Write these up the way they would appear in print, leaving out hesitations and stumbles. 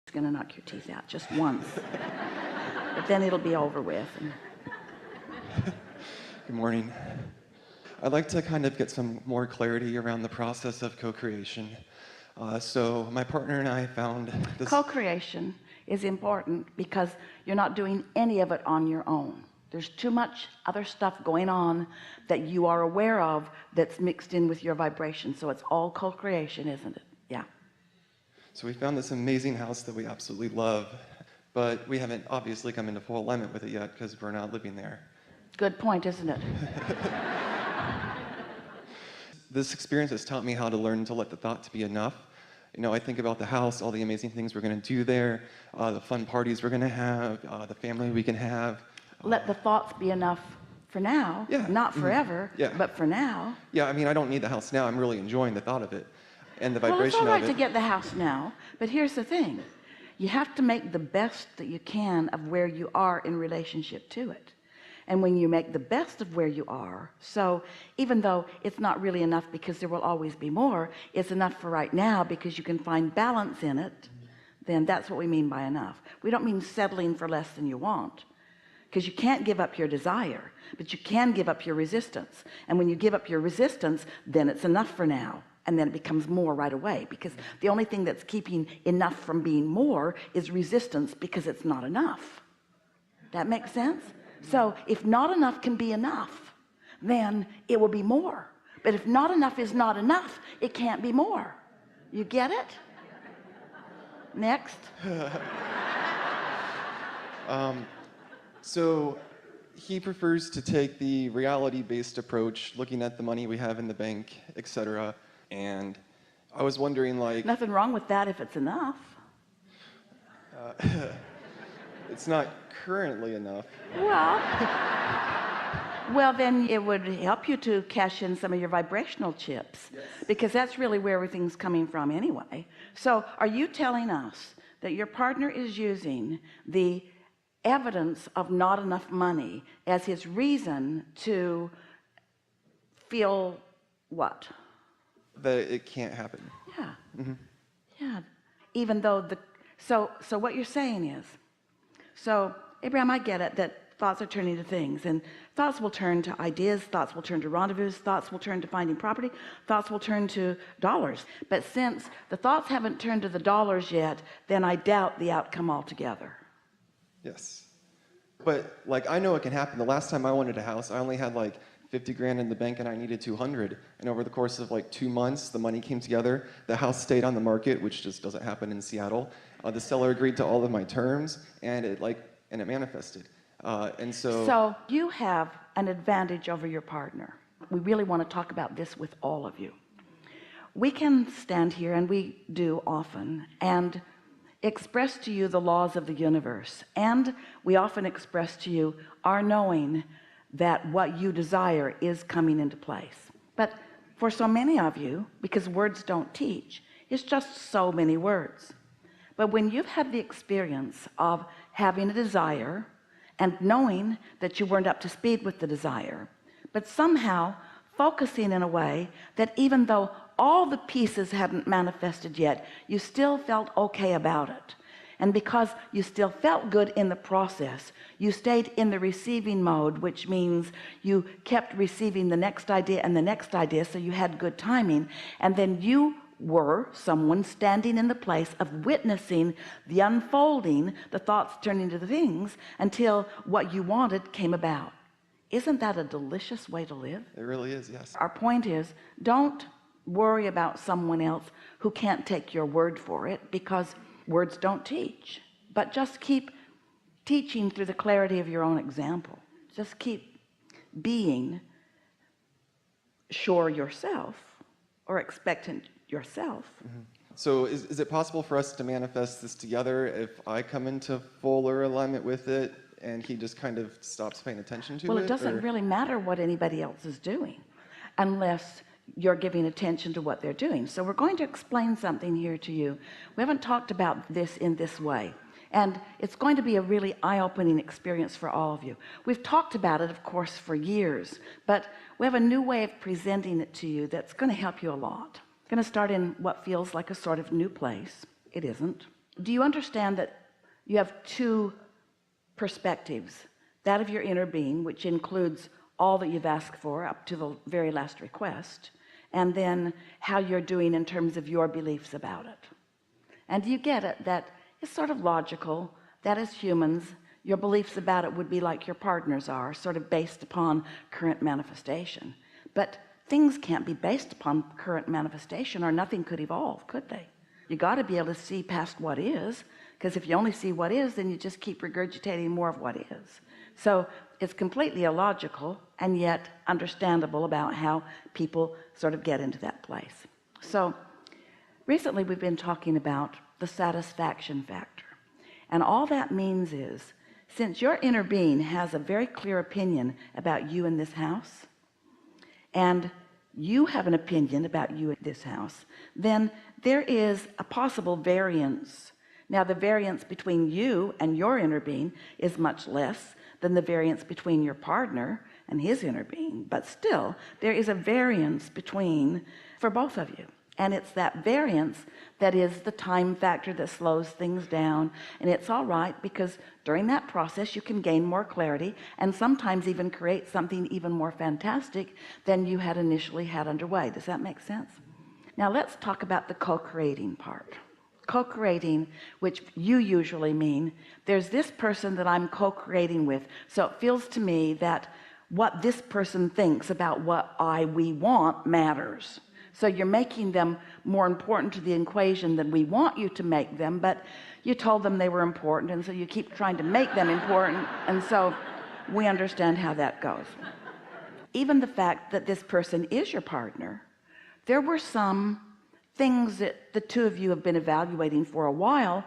It's gonna knock your teeth out just once. But then it'll be over with. Good morning. I'd like to kind of get some more clarity around the process of co-creation. So my partner and I found this. Co-creation is important because you're not doing any of it on your own. There's too much other stuff going on that you are aware of that's mixed in with your vibration. So it's all co-creation, isn't it? Yeah. So we found this amazing house that we absolutely love, but we haven't obviously come into full alignment with it yet because we're not living there. Good point, isn't it? This experience has taught me how to learn to let the thought to be enough. You know, I think about the house, all the amazing things we're going to do there, the fun parties we're going to have, the family we can have. Let the thoughts be enough for now. Yeah. Not forever, Yeah. but for now. Yeah, I mean, I don't need the house now. I'm really enjoying the thought of it and the Well, it's vibration all right of it. to get the house now, but here's the thing. You have to make the best that you can of where you are in relationship to it. And when you make the best of where you are, so even though it's not really enough because there will always be more, it's enough for right now because you can find balance in it, then that's what we mean by enough. We don't mean settling for less than you want, because you can't give up your desire, but you can give up your resistance. And when you give up your resistance, then it's enough for now. And then it becomes more right away, because the only thing that's keeping enough from being more is resistance, because it's not enough. That makes sense? So if not enough can be enough, then it will be more. But if not enough is not enough, it can't be more. You get it? Next. So he prefers to take the reality-based approach, looking at the money we have in the bank, etc. And I was wondering, like, Nothing wrong with that if it's enough. it's not currently enough. Well, then it would help you to cash in some of your vibrational chips. Yes. Because that's really where everything's coming from anyway. So are you telling us that your partner is using the evidence of not enough money as his reason to feel what? That it can't happen. Yeah. Yeah. Even though so what you're saying is, so Abraham, I get it that thoughts are turning to things, and thoughts will turn to ideas, thoughts will turn to rendezvous, thoughts will turn to finding property, thoughts will turn to dollars. But since the thoughts haven't turned to the dollars yet, then I doubt the outcome altogether. Yes. But like, I know it can happen. The last time I wanted a house, I only had like 50 grand in the bank and I needed 200. And over the course of like 2 months, the money came together. The house stayed on the market, which just doesn't happen in Seattle. The seller agreed to all of my terms, and it manifested. And so you have an advantage over your partner. We really want to talk about this with all of you. We can stand here, and we do often, and express to you the laws of the universe, and we often express to you our knowing that what you desire is coming into place. But for so many of you, because words don't teach, it's just so many words. But when you've had the experience of having a desire and knowing that you weren't up to speed with the desire, but somehow focusing in a way that even though all the pieces hadn't manifested yet, you still felt okay about it. And because you still felt good in the process, you stayed in the receiving mode, which means you kept receiving the next idea and the next idea, so you had good timing. And then you were someone standing in the place of witnessing the unfolding, the thoughts turning to the things, until what you wanted came about. Isn't that a delicious way to live? it really is, yes. Our point is, don't worry about someone else who can't take your word for it, because words don't teach. But just keep teaching through the clarity of your own example. Just keep being sure yourself, or expectant yourself. So is it possible for us to manifest this together if I come into fuller alignment with it and he just kind of stops paying attention to it? Well, it doesn't really matter what anybody else is doing unless you're giving attention to what they're doing. So we're going to explain something here to you. We haven't talked about this in this way, and it's going to be a really eye-opening experience for all of you. We've talked about it, of course, for years, but we have a new way of presenting it to you that's going to help you a lot. Going to start in what feels like a sort of new place. It isn't. do you understand that you have two perspectives, that of your inner being, which includes all that you've asked for up to the very last request, and then how you're doing in terms of your beliefs about it? And do you get it, that it's sort of logical that as humans your beliefs about it would be like your partners are, sort of based upon current manifestation, but things can't be based upon current manifestation or nothing could evolve, could they? You got to be able to see past what is, because if you only see what is, then you just keep regurgitating more of what is. So it's completely illogical and yet understandable about how people sort of get into that place. So recently we've been talking about the satisfaction factor, and all that means is, since your inner being has a very clear opinion about you in this house, and you have an opinion about you in this house, then there is a possible variance. Now the variance between you and your inner being is much less than the variance between your partner and his inner being, but still there is a variance between for both of you. And it's that variance that is the time factor that slows things down. And it's all right, because during that process you can gain more clarity and sometimes even create something even more fantastic than you had initially had underway. Does that make sense? Now let's talk about the co-creating part. Co-creating, which you usually mean, there's this person that I'm co-creating with, so it feels to me that what this person thinks about what we want matters. So you're making them more important to the equation than we want you to make them, but you told them they were important, and so you keep trying to make them important, and so we understand how that goes. Even the fact that this person is your partner, there were some things that the two of you have been evaluating for a while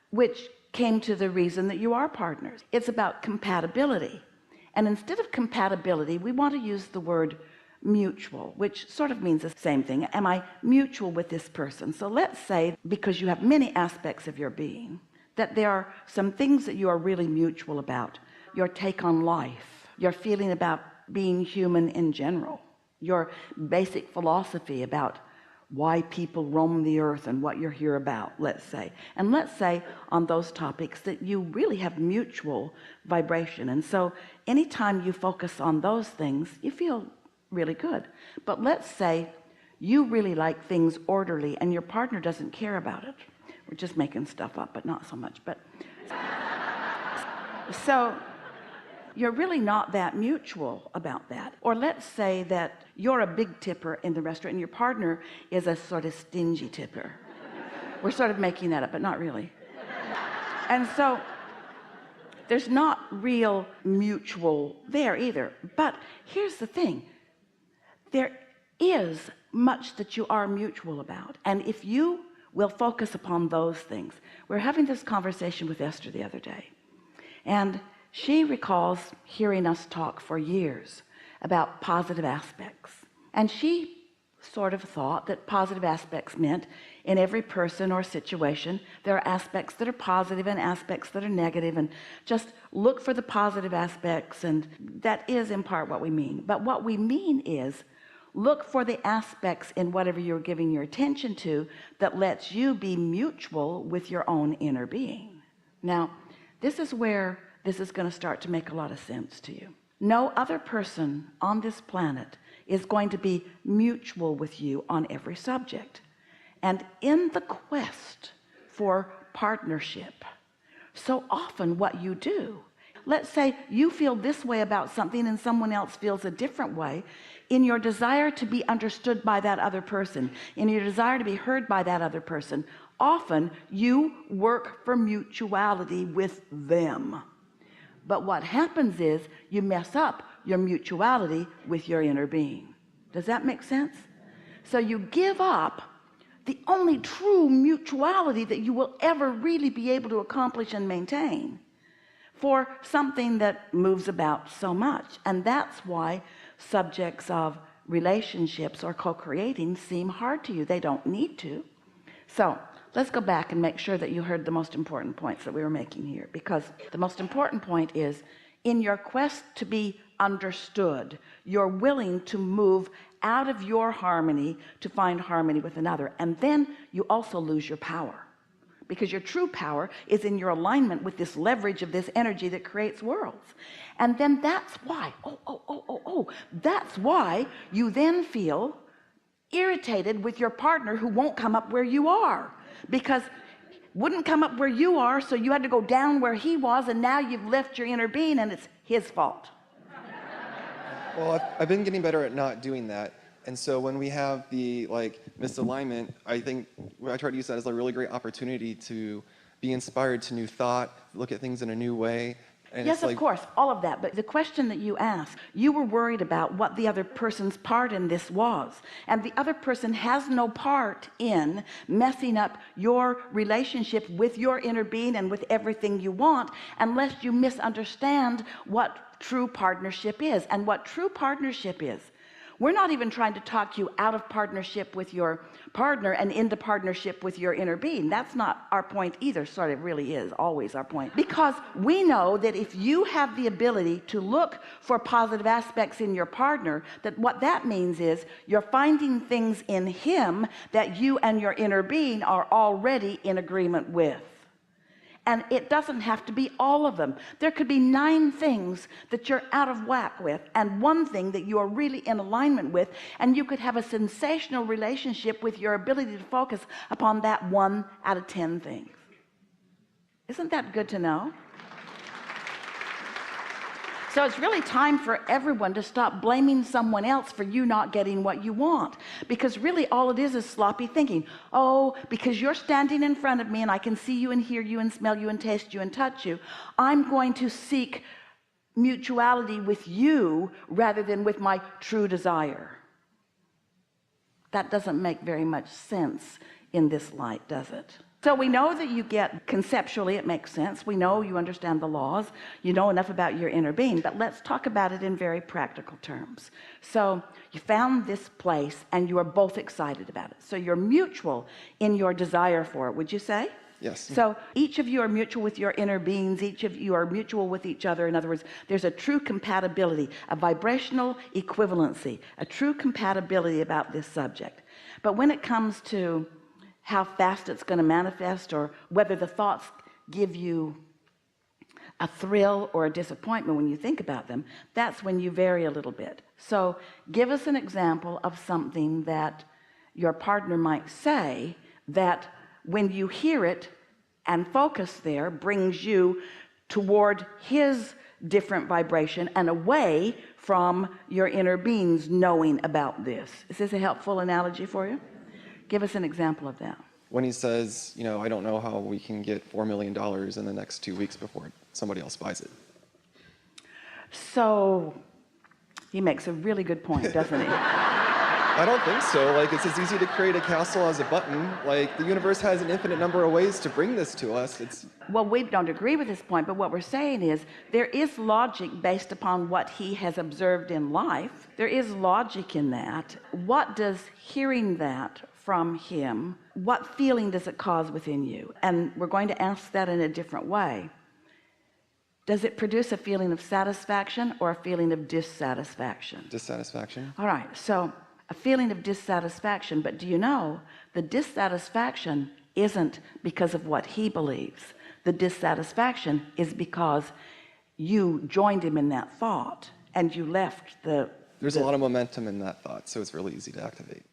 which came to the reason that you are partners. It's about compatibility, and instead of compatibility we want to use the word mutual, which sort of means the same thing. Am I mutual with this person? So let's say, because you have many aspects of your being, that there are some things that you are really mutual about. Your take on life, your feeling about being human in general, your basic philosophy about why people roam the earth and what you're here about, let's say. And let's say on those topics that you really have mutual vibration, and so anytime you focus on those things you feel really good. But let's say you really like things orderly and your partner doesn't care about it. We're just making stuff up, but not so much. But so you're really not that mutual about that. Or let's say that you're a big tipper in the restaurant and your partner is a sort of stingy tipper. We're sort of making that up, but not really. And so there's not real mutual there either. But here's the thing, there is much that you are mutual about, and if you will focus upon those things. We're having this conversation with Esther the other day, and she recalls hearing us talk for years about positive aspects, and she sort of thought that positive aspects meant in every person or situation there are aspects that are positive and aspects that are negative, and just look for the positive aspects, and that is in part what we mean. But what we mean is look for the aspects in whatever you're giving your attention to that lets you be mutual with your own inner being. Now this is where this is going to start to make a lot of sense to you. No other person on this planet is going to be mutual with you on every subject, and in the quest for partnership, so often what you do, let's say you feel this way about something and someone else feels a different way, in your desire to be understood by that other person, in your desire to be heard by that other person, often you work for mutuality with them. But what happens is you mess up your mutuality with your inner being. Does that make sense? So you give up the only true mutuality that you will ever really be able to accomplish and maintain for something that moves about so much. And that's why subjects of relationships or co-creating seem hard to you. They don't need to. So let's go back and make sure that you heard the most important points that we were making here, because the most important point is, in your quest to be understood, you're willing to move out of your harmony to find harmony with another, and then you also lose your power, because your true power is in your alignment with this leverage of this energy that creates worlds. And then that's why, that's why you then feel irritated with your partner who won't come up where you are, because wouldn't come up where you are, so you had to go down where he was, and now you've left your inner being and it's his fault. Well, I've been getting better at not doing that. And so when we have the misalignment, I think I try to use that as a really great opportunity to be inspired to new thought, look at things in a new way. And yes, of course, all of that. But the question that you asked, you were worried about what the other person's part in this was. And the other person has no part in messing up your relationship with your inner being and with everything you want, unless you misunderstand what true partnership is. And what true partnership is, we're not even trying to talk you out of partnership with your partner and into partnership with your inner being. That's not our point either. Sort of really is always our point, because we know that if you have the ability to look for positive aspects in your partner, that what that means is you're finding things in him that you and your inner being are already in agreement with. And it doesn't have to be all of them. There could be 9 things that you're out of whack with, and 1 thing that you are really in alignment with, and you could have a sensational relationship with your ability to focus upon that 1 out of 10 things. Isn't that good to know? So it's really time for everyone to stop blaming someone else for you not getting what you want, because really all it is sloppy thinking. Oh, because you're standing in front of me and I can see you and hear you and smell you and taste you and touch you, I'm going to seek mutuality with you rather than with my true desire. That doesn't make very much sense in this light, does it? So we know that you get, conceptually it makes sense. We know you understand the laws. You know enough about your inner being, but let's talk about it in very practical terms. So you found this place and you are both excited about it. So you're mutual in your desire for it, would you say? Yes. So each of you are mutual with your inner beings. Each of you are mutual with each other. In other words, there's a true compatibility, a vibrational equivalency, a true compatibility about this subject. But when it comes to how fast it's going to manifest, or whether the thoughts give you a thrill or a disappointment when you think about them, that's when you vary a little bit. So give us an example of something that your partner might say that when you hear it and focus there brings you toward his different vibration and away from your inner being's knowing about this. Is this a helpful analogy for you? Give us an example of that. When he says, I don't know how we can get $4 million in the next 2 weeks before somebody else buys it. So he makes a really good point, doesn't he? I don't think so. It's as easy to create a castle as a button. The universe has an infinite number of ways to bring this to us. Well, we don't agree with this point, but what we're saying is there is logic based upon what he has observed in life. There is logic in that. What does hearing that from him, what feeling does it cause within you? And we're going to ask that in a different way. Does it produce a feeling of satisfaction or a feeling of dissatisfaction? Dissatisfaction. All right, so a feeling of dissatisfaction, but do you know the dissatisfaction isn't because of what he believes. The dissatisfaction is because you joined him in that thought and you left There's a lot of momentum in that thought, so it's really easy to activate.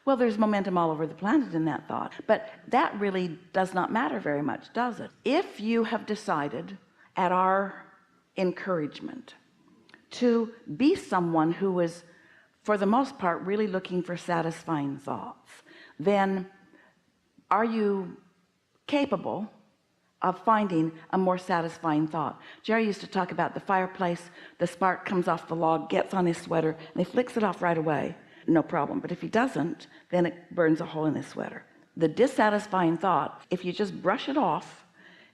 Well, there's momentum all over the planet in that thought, but that really does not matter very much, does it? If you have decided at our encouragement to be someone who is, for the most part, really looking for satisfying thoughts, then are you capable of finding a more satisfying thought? Jerry used to talk about the fireplace. The spark comes off the log, gets on his sweater, and he flicks it off right away. No problem. But if he doesn't, then it burns a hole in his sweater. The dissatisfying thought, if you just brush it off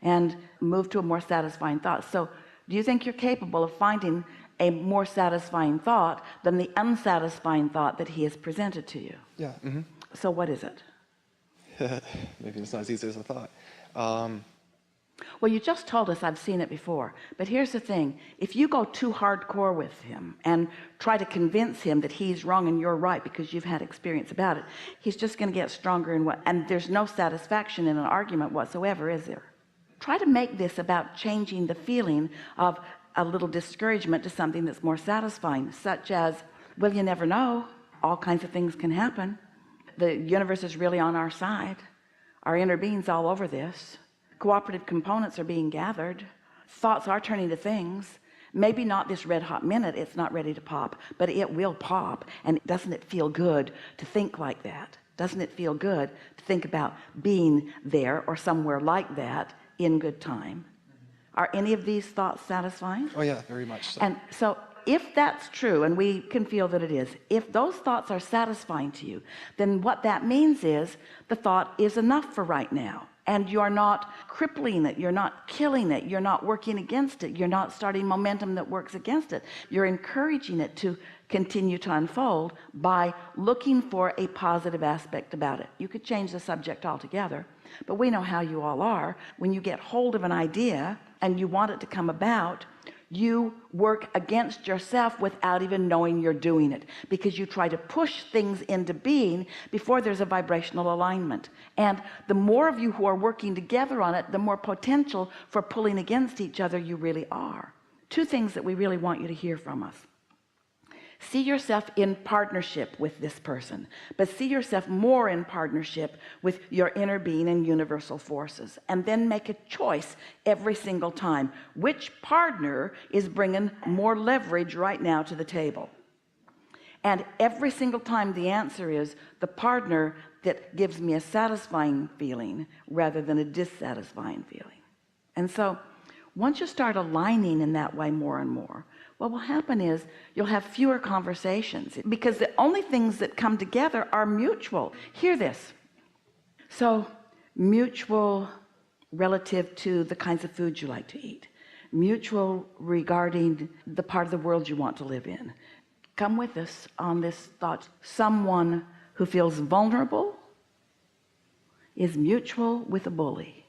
and move to a more satisfying thought. So do you think you're capable of finding a more satisfying thought than the unsatisfying thought that he has presented to you? Yeah. Mm-hmm. So what is it? Maybe it's not as easy as I thought. Well, you just told us I've seen it before, but here's the thing. If you go too hardcore with him and try to convince him that he's wrong and you're right because you've had experience about it, he's just going to get stronger and there's no satisfaction in an argument whatsoever, is there? Try to make this about changing the feeling of a little discouragement to something that's more satisfying, such as, well, you never know, all kinds of things can happen. The universe is really on our side. Our inner being's all over this. Cooperative components are being gathered. Thoughts are turning to things. Maybe not this red hot minute, it's not ready to pop, but it will pop. And doesn't it feel good to think like that? Doesn't it feel good to think about being there or somewhere like that in good time? Are any of these thoughts satisfying? Oh yeah, very much so. And so if that's true, and we can feel that it is, if those thoughts are satisfying to you, then what that means is the thought is enough for right now. And you're not crippling it, you're not killing it, you're not working against it, you're not starting momentum that works against it. You're encouraging it to continue to unfold by looking for a positive aspect about it. You could change the subject altogether, but we know how you all are. When you get hold of an idea and you want it to come about, you work against yourself without even knowing you're doing it, because you try to push things into being before there's a vibrational alignment. And the more of you who are working together on it, the more potential for pulling against each other you really are. Two things that we really want you to hear from us. See yourself in partnership with this person, but see yourself more in partnership with your inner being and universal forces, and then make a choice every single time. Which partner is bringing more leverage right now to the table? And every single time the answer is the partner that gives me a satisfying feeling rather than a dissatisfying feeling. And so once you start aligning in that way more and more, what will happen is you'll have fewer conversations, because the only things that come together are mutual. Hear this. So mutual relative to the kinds of foods you like to eat, mutual regarding the part of the world you want to live in. Come with us on this thought. Someone who feels vulnerable is mutual with a bully.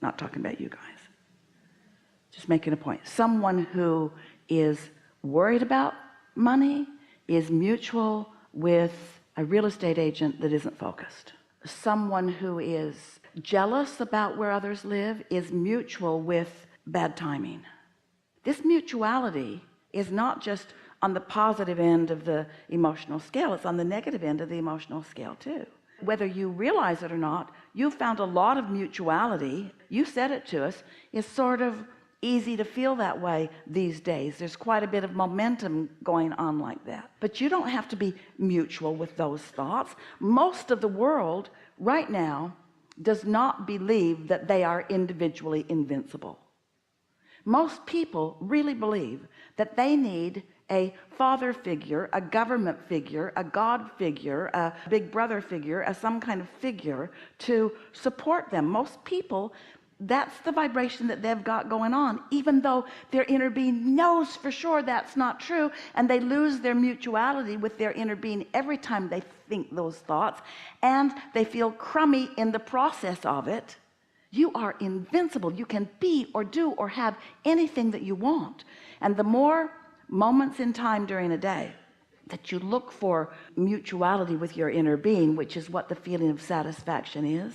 Not talking about you guys, just making a point. Someone who is worried about money is mutual with a real estate agent that isn't focused. Someone who is jealous about where others live is mutual with bad timing. This mutuality is not just on the positive end of the emotional scale, it's on the negative end of the emotional scale too. Whether you realize it or not, you've found a lot of mutuality. You said it to us. It's sort of easy to feel that way these days. There's quite a bit of momentum going on like that, but you don't have to be mutual with those thoughts. Most of the world right now does not believe that they are individually invincible. Most people really believe that they need a father figure, a government figure, a God figure, a big brother figure, some kind of figure to support them. Most people, that's the vibration that they've got going on, even though their inner being knows for sure that's not true, and they lose their mutuality with their inner being every time they think those thoughts, and they feel crummy in the process of it. You are invincible. You can be or do or have anything that you want. And the more moments in time during a day that you look for mutuality with your inner being, which is what the feeling of satisfaction is,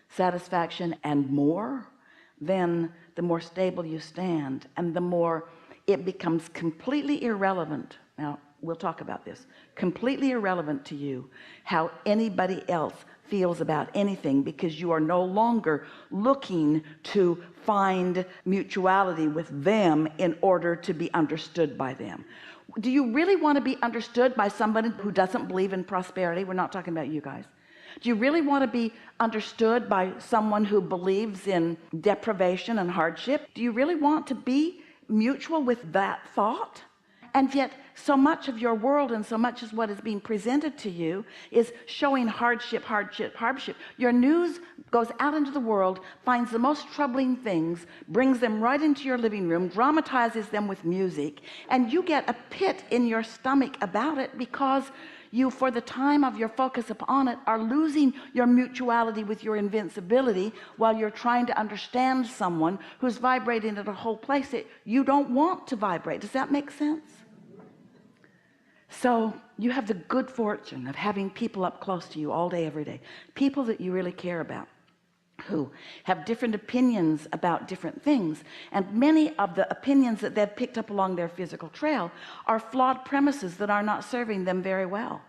satisfaction and more, then the more stable you stand, and the more it becomes completely irrelevant. Now we'll talk about this. Completely irrelevant to you how anybody else feels about anything, because you are no longer looking to find mutuality with them in order to be understood by them. Do you really want to be understood by somebody who doesn't believe in prosperity? We're not talking about you guys. Do you really want to be understood by someone who believes in deprivation and hardship? Do you really want to be mutual with that thought? And yet so much of your world and so much as what is being presented to you is showing hardship, hardship, hardship. Your news goes out into the world, finds the most troubling things, brings them right into your living room, dramatizes them with music, and you get a pit in your stomach about it because you, for the time of your focus upon it, are losing your mutuality with your invincibility while you're trying to understand someone who's vibrating at a whole place that you don't want to vibrate. Does that make sense? So you have the good fortune of having people up close to you all day, every day, people that you really care about, who have different opinions about different things, and many of the opinions that they've picked up along their physical trail are flawed premises that are not serving them very well.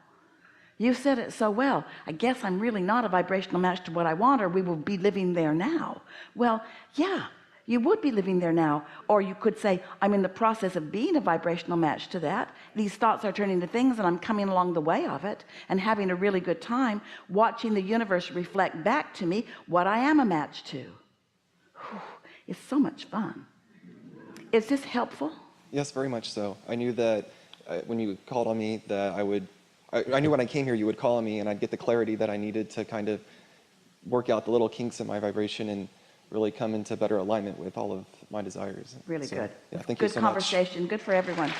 You said it so well. I guess I'm really not a vibrational match to what I want, or we will be living there now. Well, yeah, you would be living there now. Or you could say, I'm in the process of being a vibrational match to that. These thoughts are turning to things, and I'm coming along the way of it and having a really good time watching the universe reflect back to me what I am a match to. Whew, it's so much fun. Is this helpful? Yes, very much so. I knew that when you called on me that I knew when I came here you would call on me and I'd get the clarity that I needed to kind of work out the little kinks in my vibration and really come into better alignment with all of my desires. Really so, good. Yeah, thank you so much. Good conversation. Good for everyone.